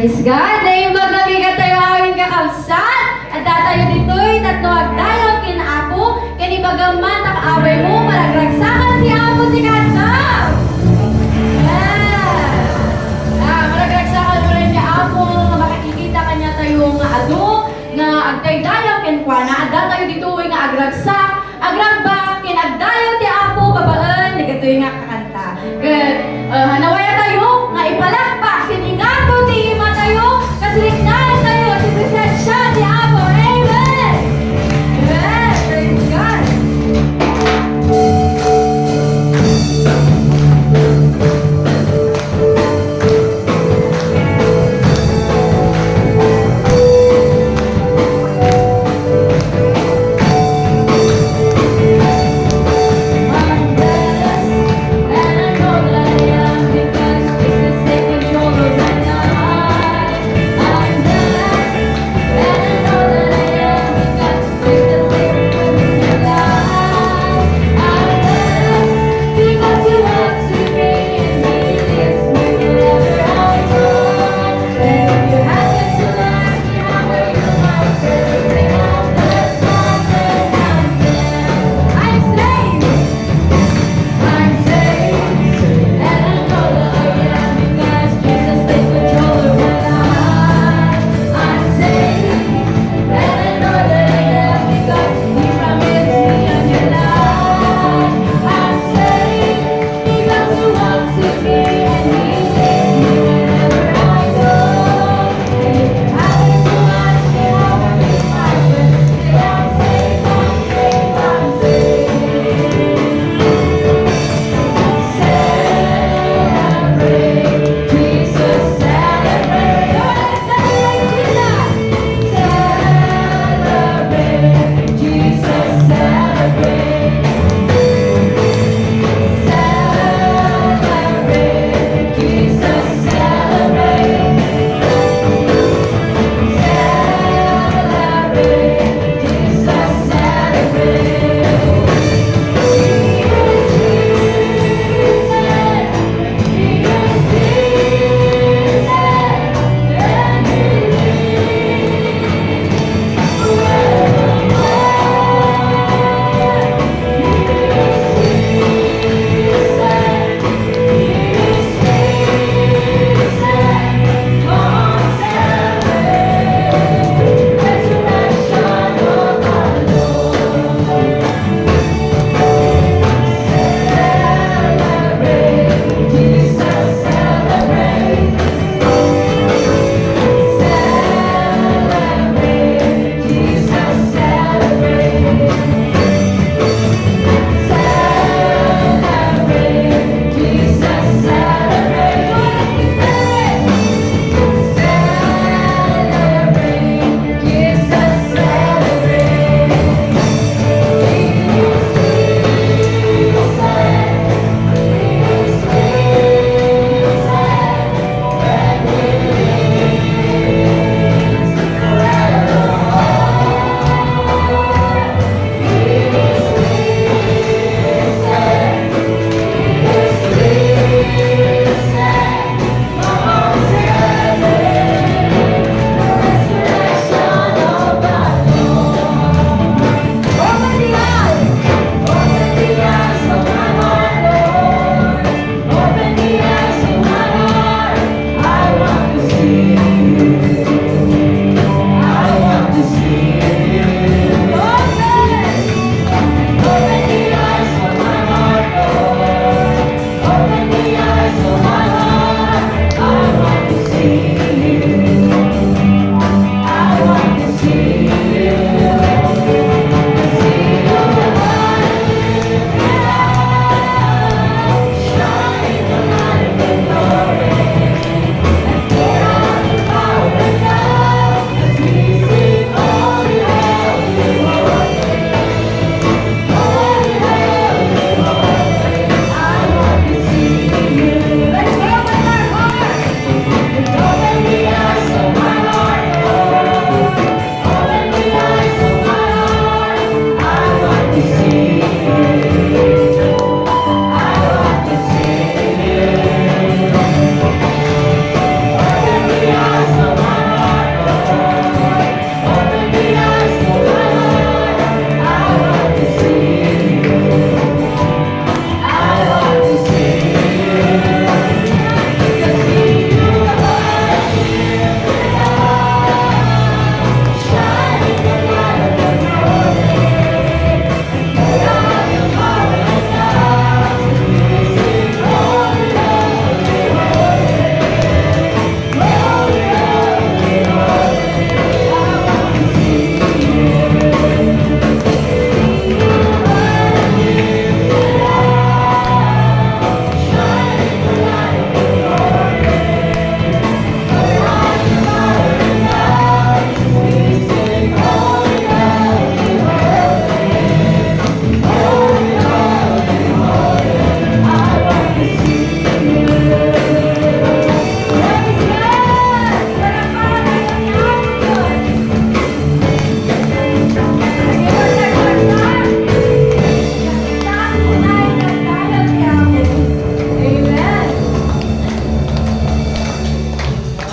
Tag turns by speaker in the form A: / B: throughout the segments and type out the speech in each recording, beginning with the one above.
A: Praise God! Naimbag na bigat tayo aming kakabsat. At datayo dito'y tatlo agdayon kinaapo. Kanibagaman nakaaway mo, malagragsakan si Apo si Kansam. Malagragsakan mo rin niya Apo. Makikita kanya tayong ado nga agday-dayaw kenkwana. Adda tayo dito'y nga agragsak. Agragba, kinagdayaw ti Apo, babaan. Nagato'y nga kakanta. Hanawaya tayo nga ipalakpak. Siningato ti ima tayo. Kasilignayan tayo. Si presensya ti Apo. Amen! Amen! Praise God! Mandas, and I know that I am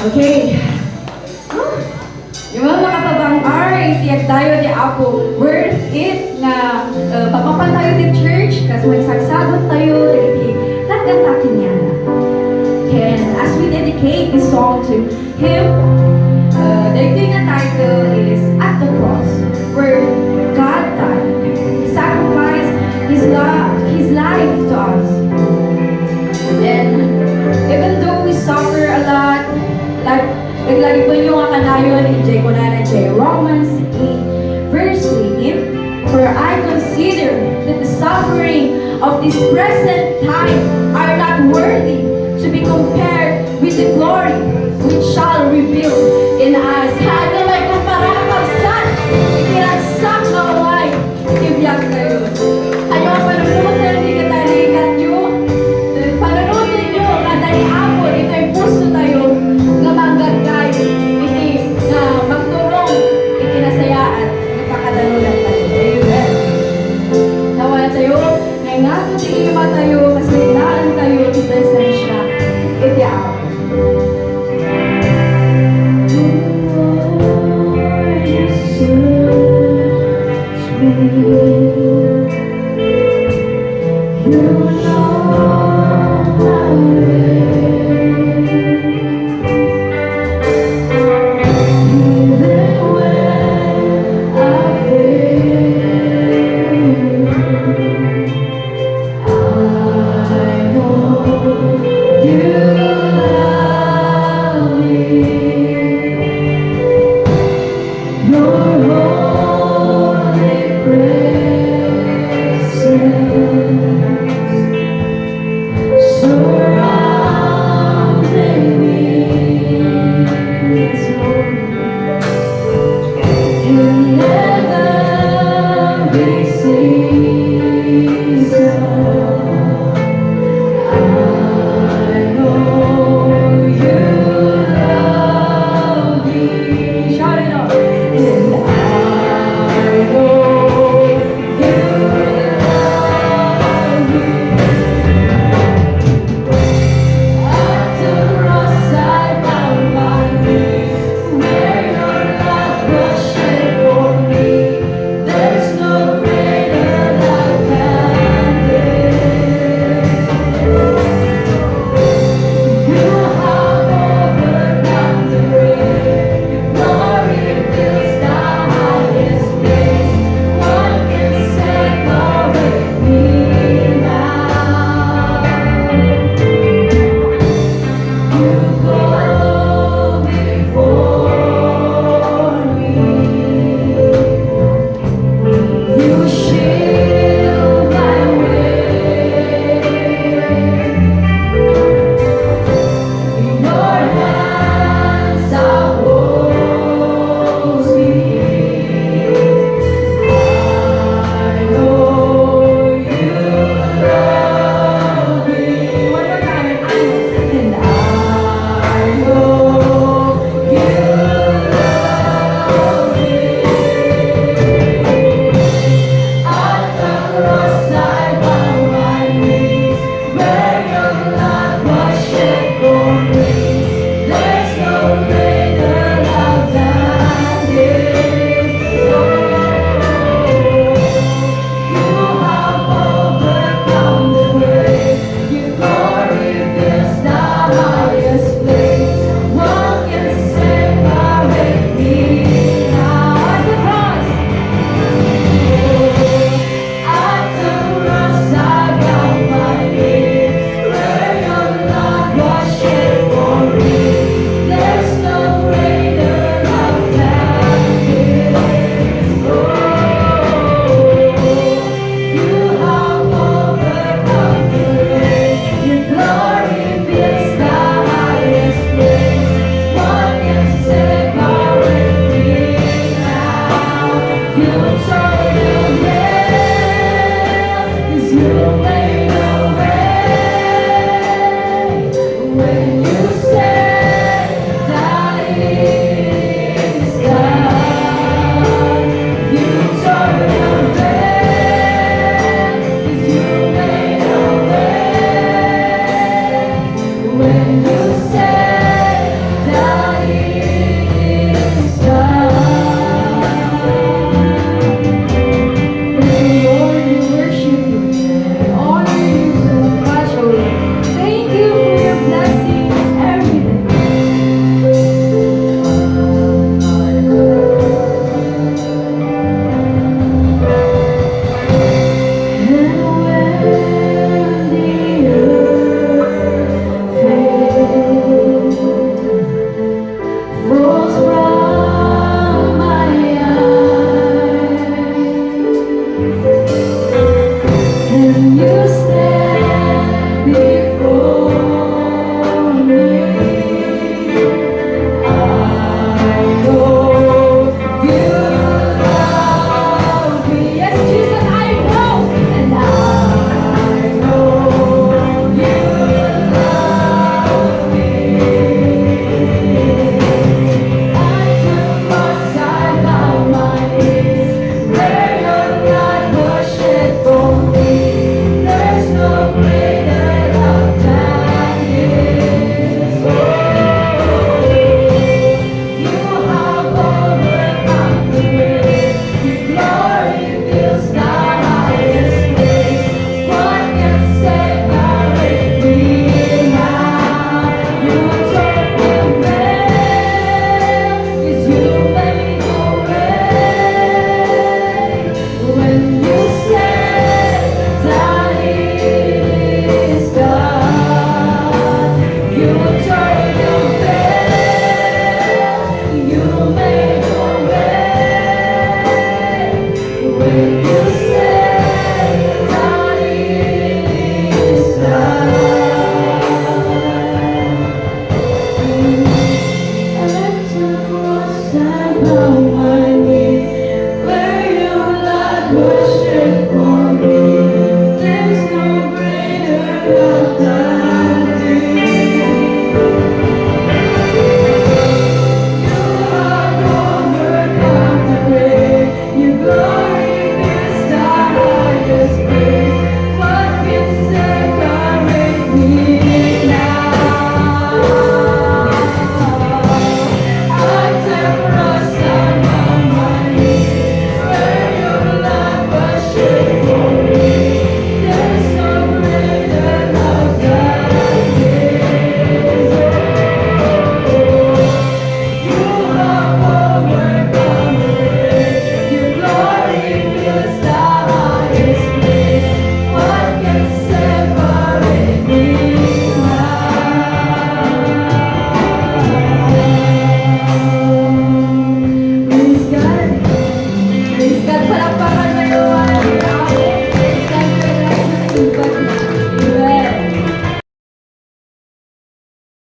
A: Okay. Yung mga makatabang ay tiyak tayo di ako worth it na papapan tayo di church kasi may sagsabot tayo di tagantakin niya. And as we dedicate this song to Him, the thing na title is At the Cross, where God died, He sacrificed His life to us. And even though we suffer a lot, like naglagi po yung mga kanayon, i-J ko na na-J, Romans 8, verse 3, for I consider that the suffering of this present time are not worthy to be compared with the glory which shall reveal in us.